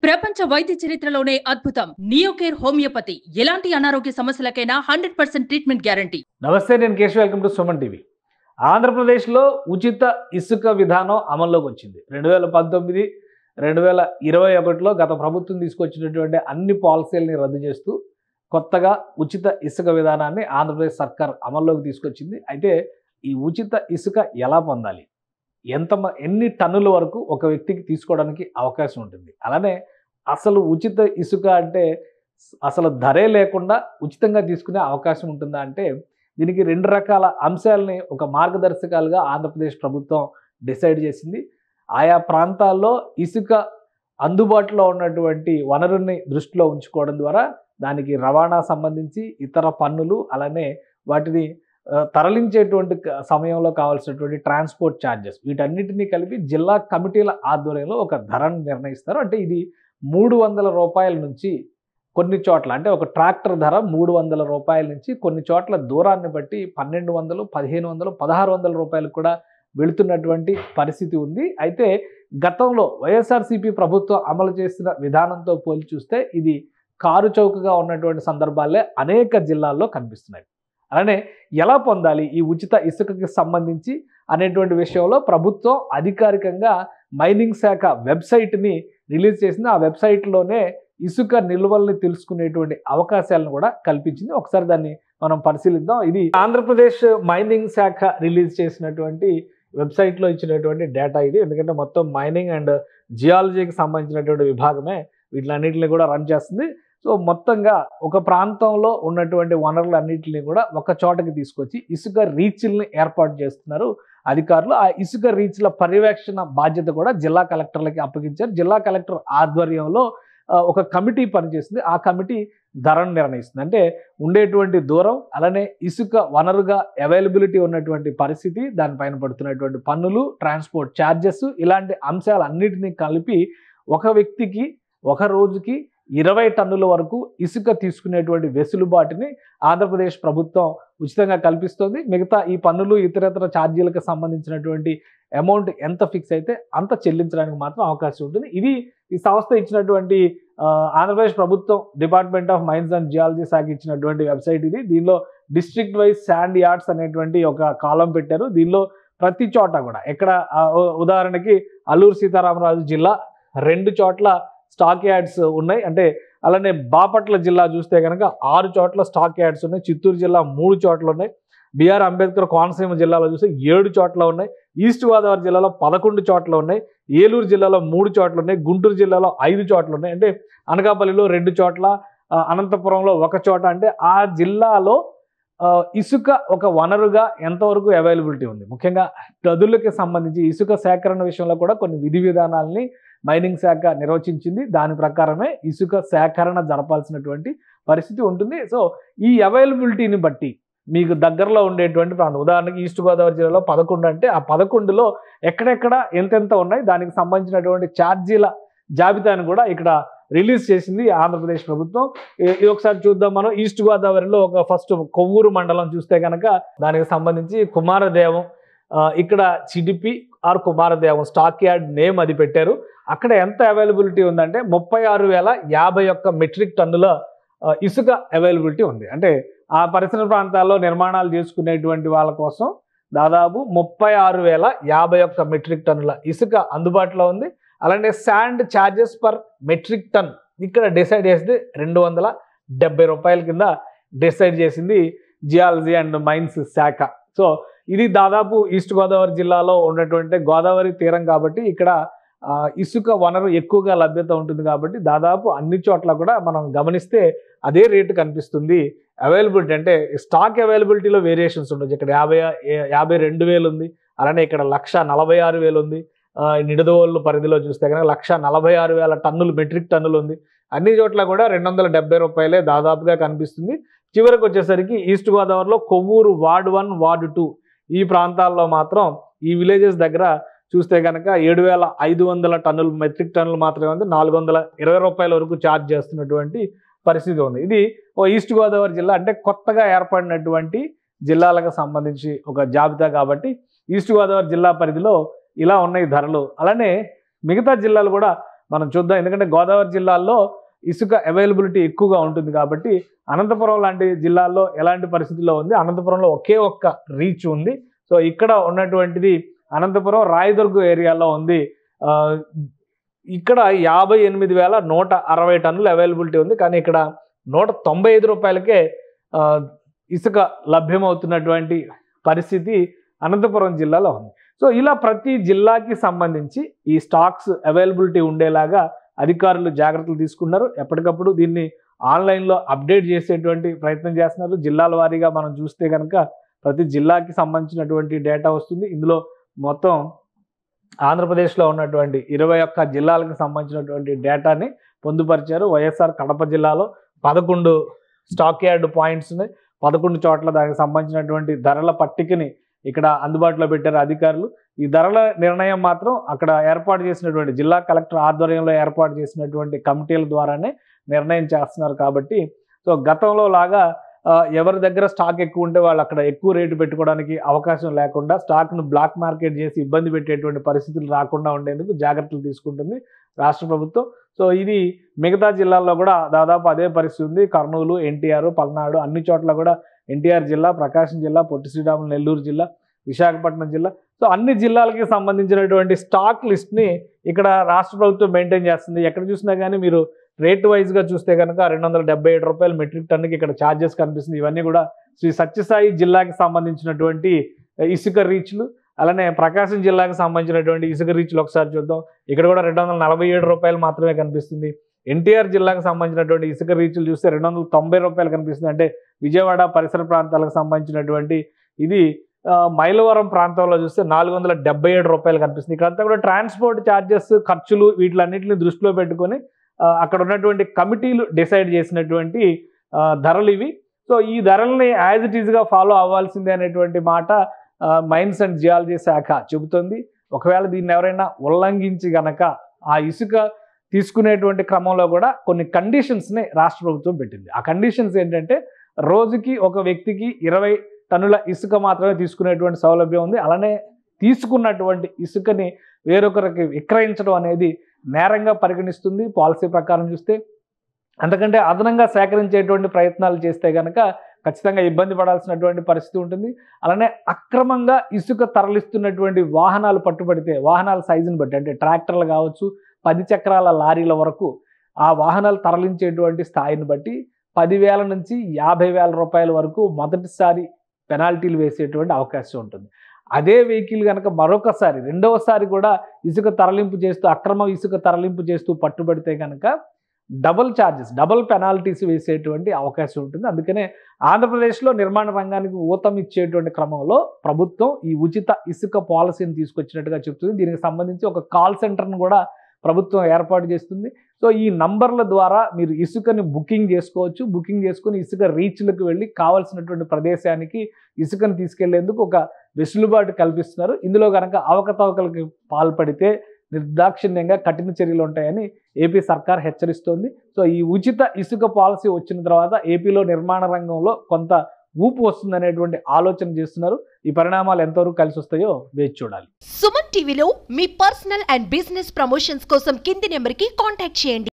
ప్రపంచ వైద్య చరిత్రలోనే అద్భుతం నియోకేర్ హోమియోపతి. ఎలాంటి అనారోగ్య సమస్యలకైనా 100% ట్రీట్మెంట్ గ్యారంటీ. నమస్తే, నేను Keshav. Welcome to Suman TV. ఆంధ్రప్రదేశ్లో ఉచిత ఇసుక విధానం అమల్లోకి వచ్చింది. 2019, 2021లో గత ప్రభుత్వం తీసుకొచ్చినటువంటి అన్ని పాలసీలని రద్దు చేస్తూ కొత్తగా ఉచిత ఇసుక విధానాన్ని ఆంధ్రప్రదేశ్ సర్కార్ అమల్లోకి తీసుకొచ్చింది. అయితే ఈ ఉచిత ఇసుక ఎలా పొందాలి, ఎన్ని టన్నుల వరకు ఒక వ్యక్తికి తీసుకోవడానికి అవకాశం ఉంటుంది, అలానే అసలు ఉచిత ఇసుక అంటే అసలు ధరే లేకుండా ఉచితంగా తీసుకునే అవకాశం ఉంటుందా అంటే దీనికి రెండు రకాల అంశాలని ఒక మార్గదర్శకాలుగా ఆంధ్రప్రదేశ్ ప్రభుత్వం డిసైడ్ చేసింది. ఆయా ప్రాంతాల్లో ఇసుక అందుబాటులో ఉన్నటువంటి వనరుల్ని దృష్టిలో ఉంచుకోవడం ద్వారా దానికి రవాణా సంబంధించి ఇతర పన్నులు, అలానే వాటిని తరలించేటువంటి సమయంలో కావాల్సినటువంటి ట్రాన్స్పోర్ట్ ఛార్జెస్, వీటన్నిటినీ కలిపి జిల్లా కమిటీల ఆధ్వర్యంలో ఒక ధరను నిర్ణయిస్తారు. అంటే ఇది 300 రూపాయల నుంచి కొన్ని చోట్ల, అంటే ఒక ట్రాక్టర్ ధర 300 రూపాయల నుంచి కొన్ని చోట్ల దూరాన్ని బట్టి 1200, 1500, 1600 రూపాయలకు కూడా వెళుతున్నటువంటి పరిస్థితి ఉంది. అయితే గతంలో వైఎస్ఆర్సీపీ ప్రభుత్వం అమలు చేసిన విధానంతో పోల్చి చూస్తే ఇది కారు చౌకగా ఉన్నటువంటి సందర్భాలే అనేక జిల్లాల్లో కనిపిస్తున్నాయి. అలానే ఎలా పొందాలి ఈ ఉచిత ఇసుకకి సంబంధించి అనేటువంటి విషయంలో ప్రభుత్వం అధికారికంగా మైనింగ్ శాఖ వెబ్సైట్ని రిలీజ్ చేసింది. ఆ వెబ్సైట్లోనే ఇసుక నిల్వల్ని తెలుసుకునేటువంటి అవకాశాలను కూడా కల్పించింది. ఒకసారి దాన్ని మనం పరిశీలిద్దాం. ఇది ఆంధ్రప్రదేశ్ మైనింగ్ శాఖ రిలీజ్ చేసినటువంటి వెబ్సైట్లో ఇచ్చినటువంటి డేటా ఇది. ఎందుకంటే మొత్తం మైనింగ్ అండ్ జియాలజీకి సంబంధించినటువంటి విభాగమే వీటిలన్నింటినీ కూడా రన్ చేస్తుంది. సో మొత్తంగా ఒక ప్రాంతంలో ఉన్నటువంటి వనరులన్నింటినీ కూడా ఒక చోటకి తీసుకొచ్చి ఇసుక రీచ్ల్ని ఏర్పాటు చేస్తున్నారు అధికారులు. ఆ ఇసుక రీచ్ల పర్యవేక్షణ బాధ్యత కూడా జిల్లా కలెక్టర్లకి అప్పగించారు. జిల్లా కలెక్టర్ ఆధ్వర్యంలో ఒక కమిటీ పనిచేస్తుంది. ఆ కమిటీ ధరను నిర్ణయిస్తుంది. అంటే ఉండేటువంటి దూరం, అలానే ఇసుక వనరుగా అవైలబిలిటీ ఉన్నటువంటి పరిస్థితి, దానిపైన పడుతున్నటువంటి పన్నులు, ట్రాన్స్పోర్ట్ ఛార్జెస్, ఇలాంటి అంశాలన్నిటినీ కలిపి ఒక వ్యక్తికి ఒక రోజుకి 20 టన్నుల వరకు ఇసుక తీసుకునేటువంటి వెసులుబాటుని ఆంధ్రప్రదేశ్ ప్రభుత్వం ఉచితంగా కల్పిస్తోంది. మిగతా ఈ పన్నులు, ఇతరత్ర ఛార్జీలకు సంబంధించినటువంటి అమౌంట్ ఎంత ఫిక్స్ అయితే అంత చెల్లించడానికి మాత్రం అవకాశం ఉంటుంది. ఇది ఈ సంస్థ ఇచ్చినటువంటి ఆంధ్రప్రదేశ్ ప్రభుత్వం department of mines and geology శాఖ ఇచ్చినటువంటి వెబ్సైట్ ఇది. దీనిలో డిస్ట్రిక్ట్ వైజ్ శాండ్ యార్డ్స్ అనేటువంటి ఒక కాలం పెట్టారు. దీనిలో ప్రతి చోట కూడా ఎక్కడ ఉదాహరణకి అల్లూరు సీతారామరాజు జిల్లా 2 చోట్ల స్టాక్ యార్డ్స్ ఉన్నాయి. అంటే అలానే బాపట్ల జిల్లా చూస్తే కనుక 6 చోట్ల స్టాక్ యార్డ్స్ ఉన్నాయి. చిత్తూరు జిల్లా 3 చోట్ల ఉన్నాయి. బిఆర్ అంబేద్కర్ కోనసీమ జిల్లాలో చూస్తే 7 చోట్ల ఉన్నాయి. ఈస్ట్ గోదావరి జిల్లాలో 11 చోట్ల ఉన్నాయి. ఏలూరు జిల్లాలో 3 చోట్ల ఉన్నాయి. గుంటూరు జిల్లాలో 5 చోట్ల ఉన్నాయి. అంటే అనకాపల్లిలో 2 చోట్ల, అనంతపురంలో 1 చోట. అంటే ఆ జిల్లాలో ఇసుక ఒక వనరుగా ఎంతవరకు అవైలబిలిటీ ఉంది, ముఖ్యంగా గదులకి సంబంధించి ఇసుక సేకరణ విషయంలో కూడా కొన్ని విధి విధానాలని మైనింగ్ శాఖ నిర్వచించింది. దాని ప్రకారమే ఇసుక సేకరణ జరపాల్సినటువంటి పరిస్థితి ఉంటుంది. సో ఈ అవైలబిలిటీని బట్టి మీకు దగ్గరలో ఉండేటువంటి ప్రాంతం, ఉదాహరణకి ఈస్ట్ గోదావరి జిల్లాలో 11 అంటే ఆ 11లో ఎక్కడెక్కడ ఎంతెంత ఉన్నాయి, దానికి సంబంధించినటువంటి ఛార్జీల జాబితాను కూడా ఇక్కడ రిలీజ్ చేసింది ఆంధ్రప్రదేశ్ ప్రభుత్వం. ఇది ఒకసారి చూద్దాం మనం. ఈస్ట్ గోదావరిలో ఒక ఫస్ట్ కొవ్వూరు మండలం చూస్తే కనుక దానికి సంబంధించి కుమారదేవం, ఇక్కడ చిడిపి ఆర్ కుమారదేవం స్టాక్ యార్డ్ నేమ్ అది పెట్టారు. అక్కడ ఎంత అవైలబిలిటీ ఉందంటే 36,051 మెట్రిక్ టన్నుల ఇసుక అవైలబిలిటీ ఉంది. అంటే ఆ పరిసర ప్రాంతాల్లో నిర్మాణాలు చేసుకునేటువంటి వాళ్ళ కోసం దాదాపు 36,051 మెట్రిక్ టన్నుల ఇసుక అందుబాటులో ఉంది. అలానే sand charges per metric ton ఇక్కడ డిసైడ్ చేసింది 270 రూపాయల కింద డిసైడ్ చేసింది జియాలజీ అండ్ మైన్స్ శాఖ. సో ఇది దాదాపు ఈస్ట్ గోదావరి జిల్లాలో ఉన్నటువంటి గోదావరి తీరం కాబట్టి ఇక్కడ ఇసుక వనరు ఎక్కువగా లభ్యత ఉంటుంది కాబట్టి దాదాపు అన్ని చోట్ల కూడా మనం గమనిస్తే అదే రేటు కనిపిస్తుంది. అవైలబిలిటీ అంటే స్టాక్ అవైలబిలిటీలో వేరియేషన్స్ ఉండొచ్చు. ఇక్కడ 52,000 ఉంది. అలానే ఇక్కడ 1,46,000 ఉంది. నిడదవోలు పరిధిలో చూస్తే కనుక 1,46,000 టన్నులు మెట్రిక్ టన్నులు ఉంది. అన్ని చోట్ల కూడా 270 రూపాయలే దాదాపుగా కనిపిస్తుంది. చివరికి వచ్చేసరికి ఈస్ట్ గోదావరిలో కొవ్వూరు వార్డ్ 1, వార్డ్ 2 ఈ ప్రాంతాల్లో మాత్రం ఈ విలేజెస్ దగ్గర చూస్తే కనుక 7,500 టన్నులు మెట్రిక్ టన్నులు మాత్రమే ఉంది. 420 రూపాయల వరకు ఛార్జ్ చేస్తున్నటువంటి పరిస్థితి ఉంది. ఇది ఈస్ట్ గోదావరి జిల్లా అంటే కొత్తగా ఏర్పడినటువంటి జిల్లాలకు సంబంధించి ఒక జాబితా కాబట్టి ఈస్ట్ గోదావరి జిల్లా పరిధిలో ఇలా ఉన్నాయి ధరలు. అలానే మిగతా జిల్లాలు కూడా మనం చూద్దాం. ఎందుకంటే గోదావరి జిల్లాల్లో ఇసుక అవైలబిలిటీ ఎక్కువగా ఉంటుంది కాబట్టి అనంతపురం లాంటి జిల్లాల్లో ఎలాంటి పరిస్థితుల్లో ఉంది, అనంతపురంలో ఒకే ఒక్క రీచ్ ఉంది. సో ఇక్కడ ఉన్నటువంటిది అనంతపురం రాయదుర్గ ఏరియాలో ఉంది. ఇక్కడ 58,160 టన్నులు అవైలబిలిటీ ఉంది. కానీ ఇక్కడ 195 రూపాయలకే ఇసుక లభ్యమవుతున్నటువంటి పరిస్థితి అనంతపురం జిల్లాలో ఉంది. సో ఇలా ప్రతి జిల్లాకి సంబంధించి ఈ స్టాక్స్ అవైలబిలిటీ ఉండేలాగా అధికారులు జాగ్రత్తలు తీసుకున్నారు. ఎప్పటికప్పుడు దీన్ని ఆన్లైన్లో అప్డేట్ చేసేటువంటి ప్రయత్నం చేస్తున్నారు. జిల్లాల వారీగా మనం చూస్తే కనుక ప్రతి జిల్లాకి సంబంధించినటువంటి డేటా వస్తుంది. ఇందులో మొత్తం ఆంధ్రప్రదేశ్లో ఉన్నటువంటి 21 జిల్లాలకు సంబంధించినటువంటి డేటాని పొందుపరిచారు. వైఎస్ఆర్ కడప జిల్లాలో 11 స్టాక్ యార్డ్ పాయింట్స్ ఉన్నాయి. 11 చోట్ల దానికి సంబంధించినటువంటి ధరల పట్టికని ఇక్కడ అందుబాటులో పెట్టారు అధికారులు. ఈ ధరల నిర్ణయం మాత్రం అక్కడ ఏర్పాటు చేసినటువంటి జిల్లా కలెక్టర్ ఆధ్వర్యంలో ఏర్పాటు చేసినటువంటి కమిటీల ద్వారానే నిర్ణయం చేస్తున్నారు. కాబట్టి సో గతంలో లాగా ఎవరి దగ్గర స్టాక్ ఎక్కువ ఉంటే వాళ్ళు అక్కడ ఎక్కువ రేటు పెట్టుకోవడానికి అవకాశం లేకుండా స్టాక్ను బ్లాక్ మార్కెట్ చేసి ఇబ్బంది పెట్టేటువంటి పరిస్థితులు రాకుండా ఉండేందుకు జాగ్రత్తలు తీసుకుంటుంది రాష్ట్ర ప్రభుత్వం. సో ఇది మిగతా జిల్లాల్లో కూడా దాదాపు అదే పరిస్థితి ఉంది. కర్నూలు, ఎన్టీఆర్, పల్నాడు అన్ని చోట్ల కూడా ఎన్టీఆర్ జిల్లా, ప్రకాశం జిల్లా, పొట్టి శ్రీరాములు నెల్లూరు జిల్లా, విశాఖపట్నం జిల్లా, సో అన్ని జిల్లాలకి సంబంధించినటువంటి స్టాక్ లిస్ట్ని ఇక్కడ రాష్ట్ర ప్రభుత్వం మెయింటైన్ చేస్తుంది. ఎక్కడ చూసినా కానీ మీరు రేట్ వైజ్గా చూస్తే కనుక 277 రూపాయలు మెట్రిక్ టన్నుకి ఇక్కడ ఛార్జెస్ కనిపిస్తుంది. ఇవన్నీ కూడా శ్రీ సత్యసాయి జిల్లాకి సంబంధించినటువంటి ఇసుక రీచ్లు. అలానే ప్రకాశం జిల్లాకి సంబంధించినటువంటి ఇసుక రీచ్లు ఒకసారి చూద్దాం. ఇక్కడ కూడా 247 రూపాయలు మాత్రమే కనిపిస్తుంది. ఎన్టీఆర్ జిల్లాకు సంబంధించినటువంటి ఇసుక రీచ్లు చూస్తే 290 రూపాయలు కనిపిస్తుంది. అంటే విజయవాడ పరిసర ప్రాంతాలకు సంబంధించినటువంటి ఇది మైలవరం ప్రాంతంలో చూస్తే 477 రూపాయలు కనిపిస్తుంది. ఇక్కడంతా కూడా ట్రాన్స్పోర్ట్ ఛార్జెస్, ఖర్చులు వీటిలన్నింటినీ దృష్టిలో పెట్టుకొని అక్కడ ఉన్నటువంటి కమిటీలు డిసైడ్ చేసినటువంటి ధరలు ఇవి. సో ఈ ధరల్ని యాజ్ ఇట్ ఈజ్గా ఫాలో అవ్వాల్సిందే అనేటువంటి మాట మైన్స్ అండ్ జియాలజీ శాఖ చెబుతుంది. ఒకవేళ దీన్ని ఎవరైనా ఉల్లంఘించి గనక ఆ ఇసుక తీసుకునేటువంటి క్రమంలో కూడా కొన్ని కండిషన్స్ని రాష్ట్ర ప్రభుత్వం పెట్టింది. ఆ కండిషన్స్ ఏంటంటే రోజుకి ఒక వ్యక్తికి 20 టన్నుల ఇసుక మాత్రమే తీసుకునేటువంటి సౌలభ్యం ఉంది. అలానే తీసుకున్నటువంటి ఇసుకని వేరొకరికి విక్రయించడం అనేది నేరంగా పరిగణిస్తుంది పాలసీ ప్రకారం చూస్తే. అంతకంటే అదనంగా సేకరించేటువంటి ప్రయత్నాలు చేస్తే కనుక ఖచ్చితంగా ఇబ్బంది పడాల్సినటువంటి పరిస్థితి ఉంటుంది. అలానే అక్రమంగా ఇసుక తరలిస్తున్నటువంటి వాహనాలు పట్టుబడితే వాహనాల సైజుని బట్టి, అంటే ట్రాక్టర్లు కావచ్చు, 10 చక్రాల లారీల వరకు ఆ వాహనాలు తరలించేటువంటి స్థాయిని బట్టి 10,000 నుంచి 50,000 రూపాయల వరకు మొదటిసారి పెనాల్టీలు వేసేటువంటి అవకాశం ఉంటుంది. అదే వెహికల్ కనుక మరొకసారి రెండవసారి కూడా ఇసుక తరలింపు చేస్తూ అక్రమ ఇసుక తరలింపు చేస్తూ పట్టుబడితే కనుక డబుల్ ఛార్జెస్, డబుల్ పెనాల్టీస్ వేసేటువంటి అవకాశం ఉంటుంది. అందుకనే ఆంధ్రప్రదేశ్లో నిర్మాణ రంగానికి ఊతం ఇచ్చేటువంటి క్రమంలో ప్రభుత్వం ఈ ఉచిత ఇసుక పాలసీని తీసుకొచ్చినట్టుగా చెప్తుంది. దీనికి సంబంధించి ఒక కాల్ సెంటర్ను కూడా ప్రభుత్వం ఏర్పాటు చేస్తుంది. సో ఈ నంబర్ల ద్వారా మీరు ఇసుకని బుకింగ్ చేసుకోవచ్చు. బుకింగ్ చేసుకుని ఇసుక రీచ్లకు వెళ్ళి కావాల్సినటువంటి ప్రదేశానికి ఇసుకను తీసుకెళ్లేందుకు ఒక వెసులుబాటు కల్పిస్తున్నారు. ఇందులో కనుక అవకతవకలకు పాల్పడితే నిర్దాక్షిణ్యంగా కఠిన చర్యలు ఉంటాయని ఏపీ సర్కార్ హెచ్చరిస్తోంది. సో ఈ ఉచిత ఇసుక పాలసీ వచ్చిన తర్వాత ఏపీలో నిర్మాణ రంగంలో కొంత ఊపు వస్తుందనేటువంటి ఆలోచన చేస్తున్నారు. ఈ పరిణామాలు ఎంతవరకు కలిసి వస్తాయో వేచి చూడాలి. సుమన్ టీవీలో మీ పర్సనల్ అండ్ బిజినెస్ ప్రమోషన్స్ కోసం కింది నెంబర్కి కాంటాక్ట్ చేయండి.